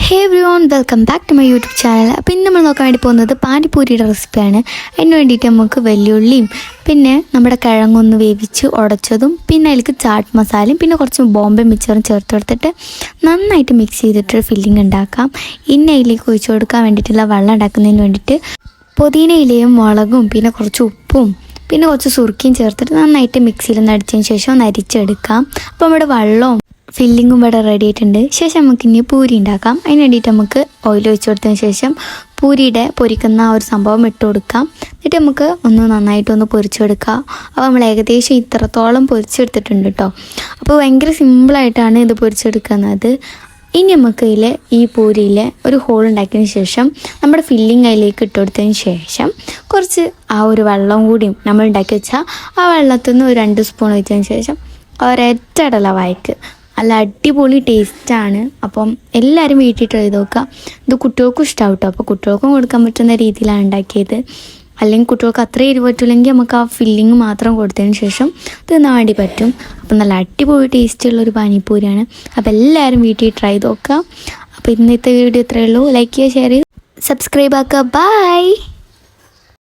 Hey everyone, welcome back to my YouTube channel. അപ്പോൾ ഇന്ന് നമ്മൾ നോക്കാൻ വേണ്ടി പോകുന്നത് പാനിപ്പൂരിയുടെ റെസിപ്പിയാണ്. അതിന് വേണ്ടിയിട്ട് നമുക്ക് വെല്ലുള്ളിയും പിന്നെ നമ്മുടെ കിഴങ്ങൊന്ന് വേവിച്ച് ഉടച്ചതും പിന്നെ അതിലേക്ക് ചാട്ട് മസാലയും പിന്നെ കുറച്ച് ബോംബെ മിക്സറും ചേർത്ത് കൊടുത്തിട്ട് നന്നായിട്ട് മിക്സ് ചെയ്തിട്ട് ഫില്ലിങ് ഉണ്ടാക്കാം. ഇനി അതിലേക്ക് ഒഴിച്ചു കൊടുക്കാൻ വേണ്ടിയിട്ടുള്ള വെള്ളം ഉണ്ടാക്കുന്നതിന് വേണ്ടിയിട്ട് പുതിനയിലയും മുളകും പിന്നെ കുറച്ച് ഉപ്പും പിന്നെ കുറച്ച് സുറുക്കിയും ചേർത്തിട്ട് നന്നായിട്ട് മിക്സിയിൽ നിന്ന് അടിച്ചതിന് ശേഷം ഒന്ന് അരിച്ചെടുക്കാം. അപ്പോൾ നമ്മുടെ വെള്ളവും ഫില്ലിങ്ങും ഇവിടെ റെഡി ആയിട്ടുണ്ട്. ശേഷം നമുക്കിനി പൂരി ഉണ്ടാക്കാം. അതിന് വേണ്ടിയിട്ട് നമുക്ക് ഓയിൽ ഒഴിച്ച് കൊടുത്തതിന് ശേഷം പൂരിയുടെ പൊരിക്കുന്ന ആ ഒരു സംഭവം ഇട്ട് കൊടുക്കാം. എന്നിട്ട് നമുക്ക് ഒന്ന് നന്നായിട്ടൊന്ന് പൊരിച്ചെടുക്കാം. അപ്പോൾ നമ്മൾ ഏകദേശം ഇത്രത്തോളം പൊരിച്ചെടുത്തിട്ടുണ്ട് കേട്ടോ. അപ്പോൾ ഭയങ്കര സിമ്പിളായിട്ടാണ് ഇത് പൊരിച്ചെടുക്കുന്നത്. ഇനി നമുക്ക് ഇതിൽ ഈ പൂരിയിൽ ഒരു ഹോൾ ഉണ്ടാക്കിയതിന് ശേഷം നമ്മുടെ ഫില്ലിങ് അതിലേക്ക് ഇട്ട് കൊടുത്തതിന് ശേഷം കുറച്ച് ആ ഒരു വെള്ളം കൂടിയും നമ്മൾ ഉണ്ടാക്കി വെച്ചാൽ ആ വെള്ളത്തിൽ നിന്ന് ഒരു 2 സ്പൂൺ ഒഴിച്ചതിന് ശേഷം ഒരൊറ്റ ഇടല വായിക്ക് നല്ല അടിപൊളി ടേസ്റ്റാണ്. അപ്പം എല്ലാവരും വീട്ടിൽ ട്രൈ ചെയ്ത് നോക്കുക. ഇത് കുട്ടികൾക്കും ഇഷ്ടമാവും കേട്ടോ. അപ്പോൾ കുട്ടികൾക്കും കൊടുക്കാൻ പറ്റുന്ന രീതിയിലാണ് ഉണ്ടാക്കിയത്. അല്ലെങ്കിൽ കുട്ടികൾക്ക് അത്ര എരിവ് പറ്റില്ലെങ്കിൽ നമുക്ക് ആ ഫില്ലിങ് മാത്രം കൊടുത്തതിന് ശേഷം തിന്നാൻ വേണ്ടി പറ്റും. അപ്പം നല്ല അടിപൊളി ടേസ്റ്റുള്ളൊരു പാനിപ്പൂരിയാണ്. അപ്പോൾ എല്ലാവരും വീട്ടിൽ ട്രൈ ചെയ്ത് നോക്കുക. അപ്പോൾ ഇന്നത്തെ വീഡിയോ ഇത്രയേ ഉള്ളൂ. ലൈക്ക് ചെയ്യുക, ഷെയർ ചെയ്യുക, സബ്സ്ക്രൈബ് ആക്കുക. ബൈ.